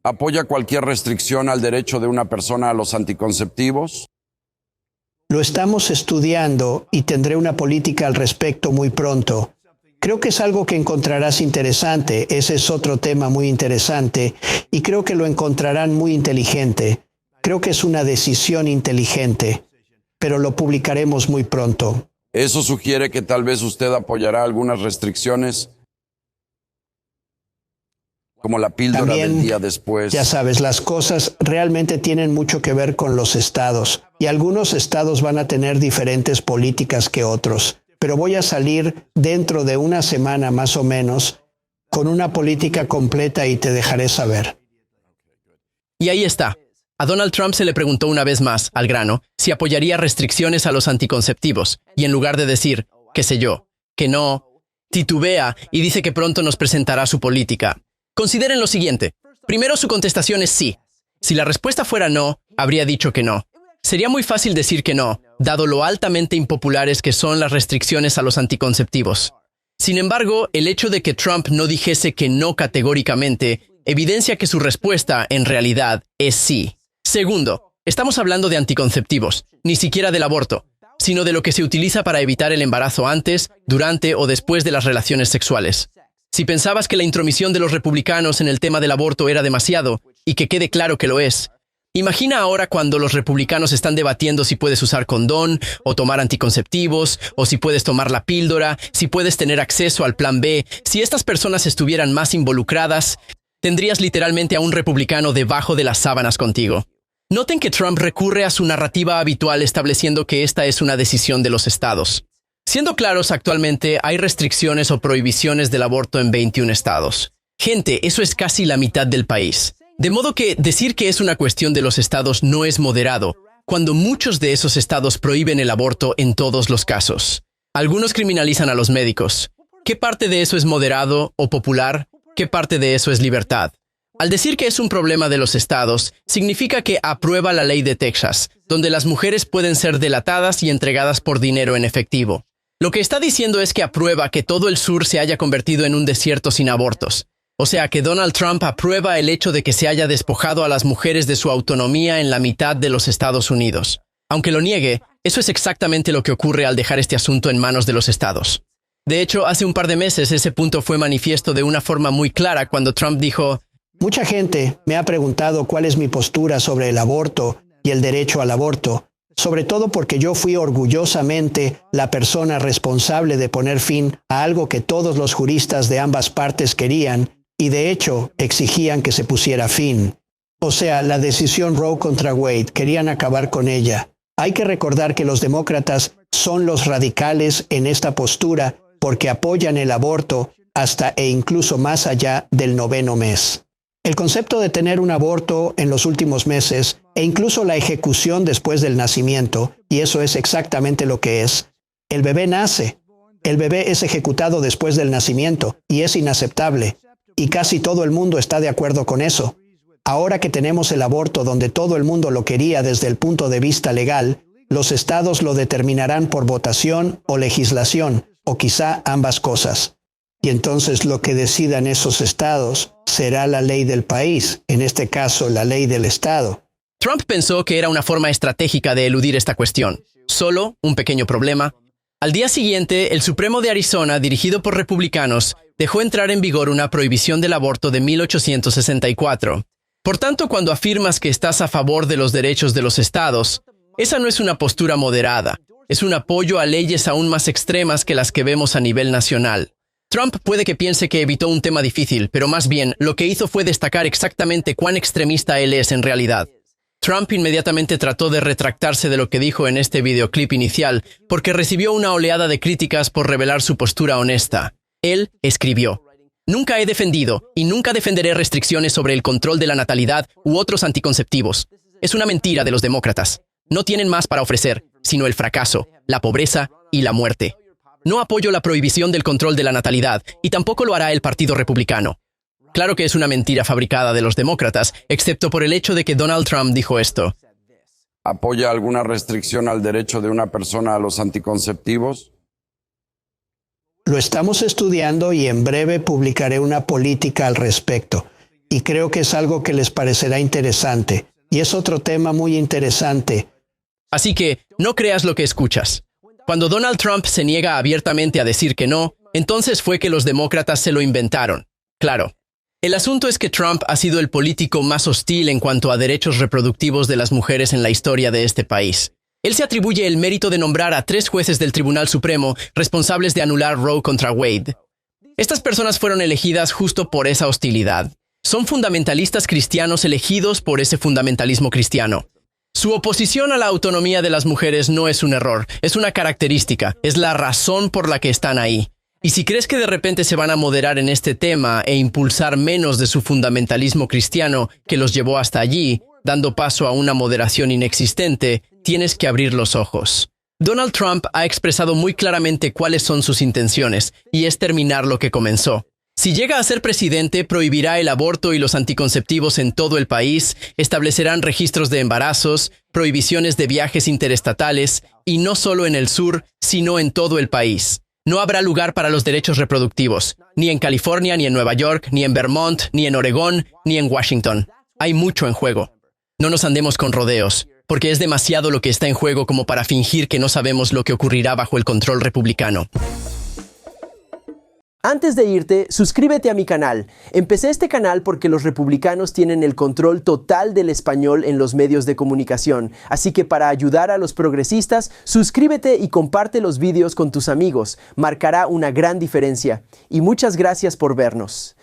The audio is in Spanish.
¿Apoya cualquier restricción al derecho de una persona a los anticonceptivos? Lo estamos estudiando y tendré una política al respecto muy pronto. Creo que es algo que encontrarás interesante. Ese es otro tema muy interesante y creo que lo encontrarán muy inteligente. Creo que es una decisión inteligente, pero lo publicaremos muy pronto. Eso sugiere que tal vez usted apoyará algunas restricciones, como la píldora También, del día después. ya sabes, las cosas realmente tienen mucho que ver con los estados, y algunos estados van a tener diferentes políticas que otros. Pero voy a salir dentro de una semana más o menos con una política completa y te dejaré saber. Y ahí está. A Donald Trump se le preguntó una vez más, al grano, si apoyaría restricciones a los anticonceptivos, y en lugar de decir, qué sé yo, que no, titubea y dice que pronto nos presentará su política. Consideren lo siguiente. Primero, su contestación es sí. Si la respuesta fuera no, habría dicho que no. Sería muy fácil decir que no, dado lo altamente impopulares que son las restricciones a los anticonceptivos. Sin embargo, el hecho de que Trump no dijese que no categóricamente evidencia que su respuesta, en realidad, es sí. Segundo, estamos hablando de anticonceptivos, ni siquiera del aborto, sino de lo que se utiliza para evitar el embarazo antes, durante o después de las relaciones sexuales. Si pensabas que la intromisión de los republicanos en el tema del aborto era demasiado, y que quede claro que lo es, imagina ahora cuando los republicanos están debatiendo si puedes usar condón, o tomar anticonceptivos, o si puedes tomar la píldora, si puedes tener acceso al plan B. Si estas personas estuvieran más involucradas, tendrías literalmente a un republicano debajo de las sábanas contigo. Noten que Trump recurre a su narrativa habitual estableciendo que esta es una decisión de los estados. Siendo claros, actualmente hay restricciones o prohibiciones del aborto en 21 estados. Gente, eso es casi la mitad del país. De modo que decir que es una cuestión de los estados no es moderado, cuando muchos de esos estados prohíben el aborto en todos los casos. Algunos criminalizan a los médicos. ¿Qué parte de eso es moderado o popular? ¿Qué parte de eso es libertad? Al decir que es un problema de los estados, significa que aprueba la ley de Texas, donde las mujeres pueden ser delatadas y entregadas por dinero en efectivo. Lo que está diciendo es que aprueba que todo el sur se haya convertido en un desierto sin abortos. O sea que Donald Trump aprueba el hecho de que se haya despojado a las mujeres de su autonomía en la mitad de los Estados Unidos. Aunque lo niegue, eso es exactamente lo que ocurre al dejar este asunto en manos de los estados. De hecho, hace un par de meses ese punto fue manifiesto de una forma muy clara cuando Trump dijo: Mucha gente me ha preguntado cuál es mi postura sobre el aborto y el derecho al aborto, sobre todo porque yo fui orgullosamente la persona responsable de poner fin a algo que todos los juristas de ambas partes querían y de hecho exigían que se pusiera fin. O sea, la decisión Roe contra Wade, querían acabar con ella. Hay que recordar que los demócratas son los radicales en esta postura porque apoyan el aborto hasta e incluso más allá del 9º mes. El concepto de tener un aborto en los últimos meses e incluso la ejecución después del nacimiento, y eso es exactamente lo que es. El bebé nace, el bebé es ejecutado después del nacimiento y es inaceptable, y casi todo el mundo está de acuerdo con eso. Ahora que tenemos el aborto donde todo el mundo lo quería desde el punto de vista legal, los estados lo determinarán por votación o legislación, o quizá ambas cosas. Y entonces lo que decidan esos estados será la ley del país, en este caso la ley del estado. Trump pensó que era una forma estratégica de eludir esta cuestión. Solo un pequeño problema. Al día siguiente, el Supremo de Arizona, dirigido por republicanos, dejó entrar en vigor una prohibición del aborto de 1864. Por tanto, cuando afirmas que estás a favor de los derechos de los estados, esa no es una postura moderada. Es un apoyo a leyes aún más extremas que las que vemos a nivel nacional. Trump puede que piense que evitó un tema difícil, pero más bien lo que hizo fue destacar exactamente cuán extremista él es en realidad. Trump inmediatamente trató de retractarse de lo que dijo en este videoclip inicial, porque recibió una oleada de críticas por revelar su postura honesta. Él escribió: "Nunca he defendido y nunca defenderé restricciones sobre el control de la natalidad u otros anticonceptivos. Es una mentira de los demócratas. No tienen más para ofrecer, sino el fracaso, la pobreza y la muerte. No apoyo la prohibición del control de la natalidad, y tampoco lo hará el Partido Republicano". Claro que es una mentira fabricada de los demócratas, excepto por el hecho de que Donald Trump dijo esto. ¿Apoya alguna restricción al derecho de una persona a los anticonceptivos? Lo estamos estudiando y en breve publicaré una política al respecto. y creo que es algo que les parecerá interesante. Y es otro tema muy interesante. Así que no creas lo que escuchas. Cuando Donald Trump se niega abiertamente a decir que no, entonces fue que los demócratas se lo inventaron. Claro. El asunto es que Trump ha sido el político más hostil en cuanto a derechos reproductivos de las mujeres en la historia de este país. Él se atribuye el mérito de nombrar a 3 jueces del Tribunal Supremo responsables de anular Roe contra Wade. Estas personas fueron elegidas justo por esa hostilidad. Son fundamentalistas cristianos elegidos por ese fundamentalismo cristiano. Su oposición a la autonomía de las mujeres no es un error, es una característica, es la razón por la que están ahí. Y si crees que de repente se van a moderar en este tema e impulsar menos de su fundamentalismo cristiano que los llevó hasta allí, dando paso a una moderación inexistente, tienes que abrir los ojos. Donald Trump ha expresado muy claramente cuáles son sus intenciones, y es terminar lo que comenzó. Si llega a ser presidente, prohibirá el aborto y los anticonceptivos en todo el país, establecerán registros de embarazos, prohibiciones de viajes interestatales, y no solo en el sur, sino en todo el país. No habrá lugar para los derechos reproductivos, ni en California, ni en Nueva York, ni en Vermont, ni en Oregón, ni en Washington. Hay mucho en juego. No nos andemos con rodeos, porque es demasiado lo que está en juego como para fingir que no sabemos lo que ocurrirá bajo el control republicano. Antes de irte, suscríbete a mi canal. Empecé este canal porque los republicanos tienen el control total del español en los medios de comunicación. Así que para ayudar a los progresistas, suscríbete y comparte los vídeos con tus amigos. Marcará una gran diferencia. Y muchas gracias por vernos.